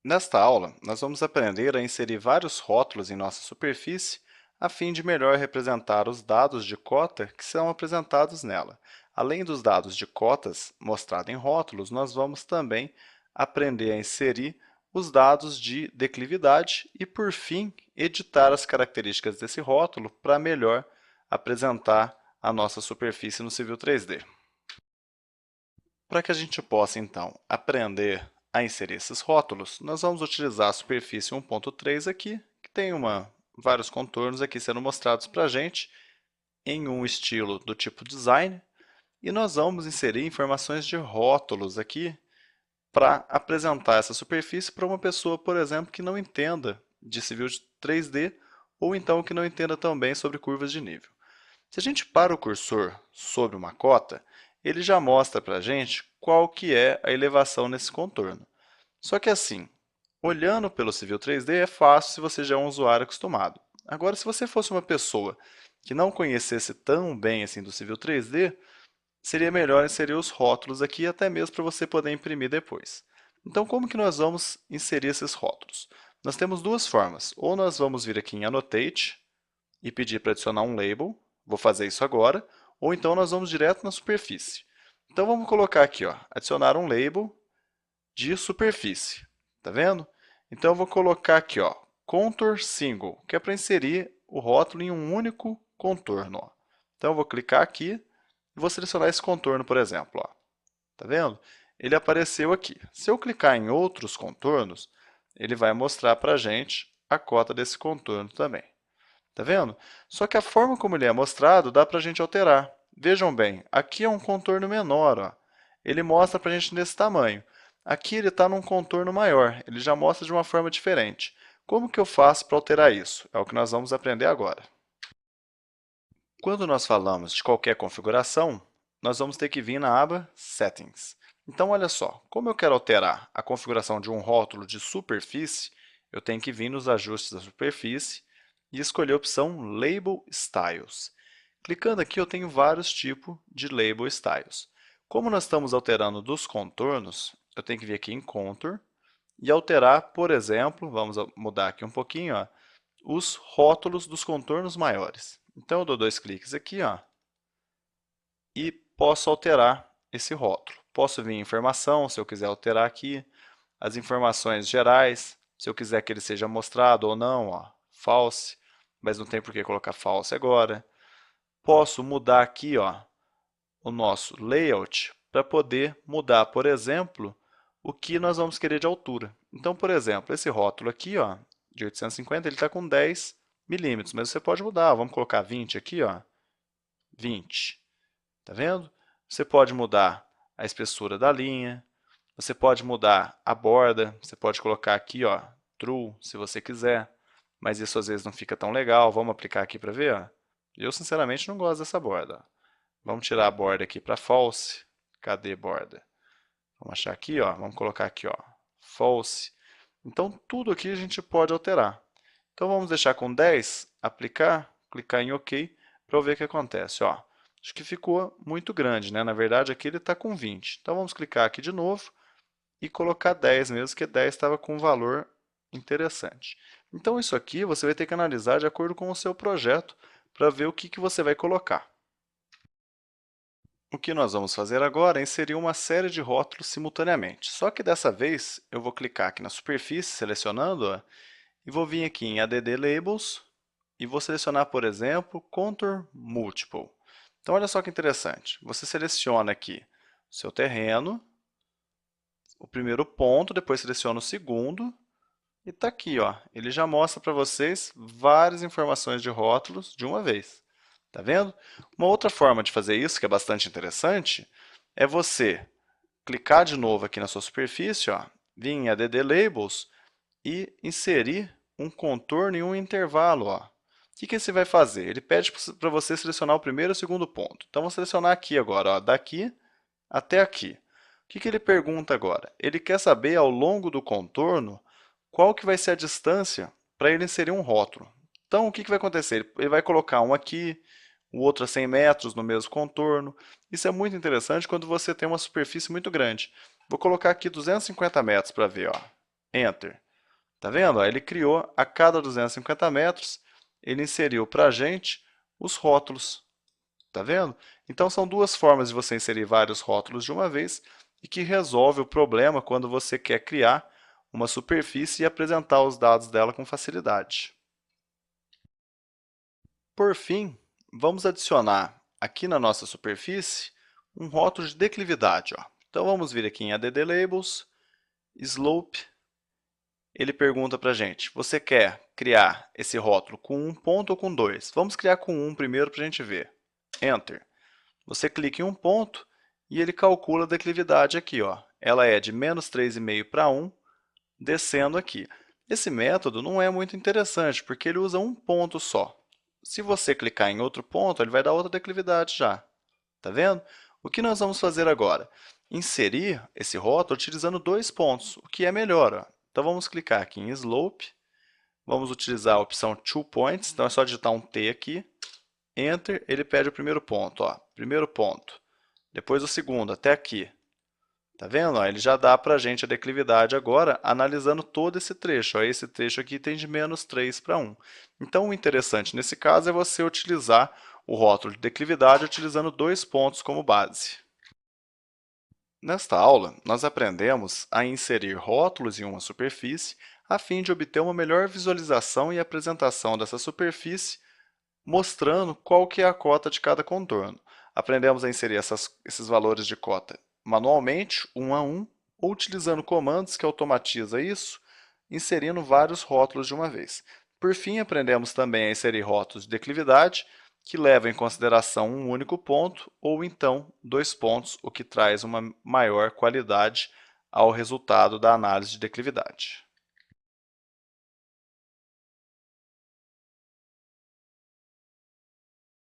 Nesta aula, nós vamos aprender a inserir vários rótulos em nossa superfície a fim de melhor representar os dados de cota que são apresentados nela. Além dos dados de cotas mostrados em rótulos, nós vamos também aprender a inserir os dados de declividade e, por fim, editar as características desse rótulo para melhor apresentar a nossa superfície no Civil 3D. Para que a gente possa, então, aprender a inserir esses rótulos, nós vamos utilizar a superfície 1.3 aqui, que tem vários contornos aqui sendo mostrados para a gente em um estilo do tipo design, e nós vamos inserir informações de rótulos aqui para apresentar essa superfície para uma pessoa, por exemplo, que não entenda de Civil 3D ou então que não entenda tão bem sobre curvas de nível. Se a gente para o cursor sobre uma cota, ele já mostra para a gente qual que é a elevação nesse contorno. Só que assim, olhando pelo Civil 3D é fácil se você já é um usuário acostumado. Agora, se você fosse uma pessoa que não conhecesse tão bem assim do Civil 3D, seria melhor inserir os rótulos aqui, até mesmo para você poder imprimir depois. Então, como que nós vamos inserir esses rótulos? Nós temos duas formas. Ou nós vamos vir aqui em Annotate e pedir para adicionar um label, vou fazer isso agora, ou então nós vamos direto na superfície. Então vamos colocar aqui, ó, adicionar um label de superfície, tá vendo? Então eu vou colocar aqui, ó, Contour Single, que é para inserir o rótulo em um único contorno, ó. Então eu vou clicar aqui e vou selecionar esse contorno, por exemplo, ó. Tá vendo? Ele apareceu aqui. Se eu clicar em outros contornos, ele vai mostrar para a gente a cota desse contorno também. Tá vendo? Só que a forma como ele é mostrado dá para a gente alterar. Vejam bem, aqui é um contorno menor, ó. Ele mostra para a gente nesse tamanho. Aqui ele está num contorno maior, ele já mostra de uma forma diferente. Como que eu faço para alterar isso? É o que nós vamos aprender agora. Quando nós falamos de qualquer configuração, nós vamos ter que vir na aba Settings. Então, olha só, como eu quero alterar a configuração de um rótulo de superfície, eu tenho que vir nos ajustes da superfície e escolher a opção Label Styles. Clicando aqui, eu tenho vários tipos de Label Styles. Como nós estamos alterando dos contornos, eu tenho que vir aqui em Contour e alterar, por exemplo, vamos mudar aqui um pouquinho, ó, os rótulos dos contornos maiores. Então, eu dou dois cliques aqui, ó, e posso alterar esse rótulo. Posso vir em informação, se eu quiser alterar aqui, as informações gerais, se eu quiser que ele seja mostrado ou não, ó, false, mas não tem por que colocar false agora. Posso mudar aqui, ó, o nosso layout para poder mudar, por exemplo, o que nós vamos querer de altura. Então, por exemplo, esse rótulo aqui, ó, de 850, ele está com 10 milímetros, mas você pode mudar. Vamos colocar 20 aqui, ó, 20. Tá vendo? Você pode mudar a espessura da linha, você pode mudar a borda, você pode colocar aqui, ó, true, se você quiser, mas isso às vezes não fica tão legal. Vamos aplicar aqui para ver, ó. Eu, sinceramente, não gosto dessa borda, ó. Vamos tirar a borda aqui para false. Cadê borda? Vamos achar aqui, ó. Vamos colocar aqui, ó, false. Então, tudo aqui a gente pode alterar. Então, vamos deixar com 10, aplicar, clicar em OK, para ver o que acontece. Ó, acho que ficou muito grande, né? Na verdade, aqui ele está com 20. Então, vamos clicar aqui de novo e colocar 10 mesmo, que 10 estava com um valor interessante. Então, isso aqui você vai ter que analisar de acordo com o seu projeto para ver o que você vai colocar. O que nós vamos fazer agora é inserir uma série de rótulos simultaneamente. Só que dessa vez eu vou clicar aqui na superfície, selecionando-a, e vou vir aqui em Add Labels e vou selecionar, por exemplo, Contour Multiple. Então, olha só que interessante. Você seleciona aqui o seu terreno, o primeiro ponto, depois seleciona o segundo, e está aqui, ó. Ele já mostra para vocês várias informações de rótulos de uma vez. Tá vendo? Uma outra forma de fazer isso, que é bastante interessante, é você clicar de novo aqui na sua superfície, ó, vir em Add Labels e inserir um contorno em um intervalo. Ó. O que você vai fazer? Ele pede para você selecionar o primeiro e o segundo ponto. Então, vou selecionar aqui agora, ó, daqui até aqui. O que ele pergunta agora? Ele quer saber, ao longo do contorno, qual que vai ser a distância para ele inserir um rótulo. Então, o que vai acontecer? Ele vai colocar um aqui, o outro a 100 metros no mesmo contorno. Isso é muito interessante quando você tem uma superfície muito grande. Vou colocar aqui 250 metros para ver. Ó. Enter. Tá vendo? Ó, ele criou a cada 250 metros, ele inseriu para a gente os rótulos. Tá vendo? Então, são duas formas de você inserir vários rótulos de uma vez e que resolve o problema quando você quer criar uma superfície e apresentar os dados dela com facilidade. Por fim, vamos adicionar aqui na nossa superfície um rótulo de declividade. Ó. Então, vamos vir aqui em ADD Labels, Slope. Ele pergunta para a gente, você quer criar esse rótulo com um ponto ou com dois? Vamos criar com um primeiro para a gente ver. Enter. Você clica em um ponto e ele calcula a declividade aqui. Ó. Ela é de menos 3,5 para 1, descendo aqui. Esse método não é muito interessante, porque ele usa um ponto só. Se você clicar em outro ponto, ele vai dar outra declividade já. Tá vendo? O que nós vamos fazer agora? Inserir esse rótulo utilizando dois pontos, o que é melhor. Ó. Então, vamos clicar aqui em Slope, vamos utilizar a opção Two Points, então é só digitar um T aqui, Enter, ele pede o primeiro ponto, ó, primeiro ponto, depois o segundo, até aqui. Tá vendo? Ó, ele já dá para a gente a declividade agora, analisando todo esse trecho. Ó, esse trecho aqui tem de menos 3 para 1. Então, o interessante nesse caso é você utilizar o rótulo de declividade utilizando dois pontos como base. Nesta aula, nós aprendemos a inserir rótulos em uma superfície a fim de obter uma melhor visualização e apresentação dessa superfície, mostrando qual que é a cota de cada contorno. Aprendemos a inserir esses valores de cota manualmente, um a um, ou utilizando comandos que automatiza isso, inserindo vários rótulos de uma vez. Por fim, aprendemos também a inserir rótulos de declividade, que levam em consideração um único ponto, ou então dois pontos, o que traz uma maior qualidade ao resultado da análise de declividade.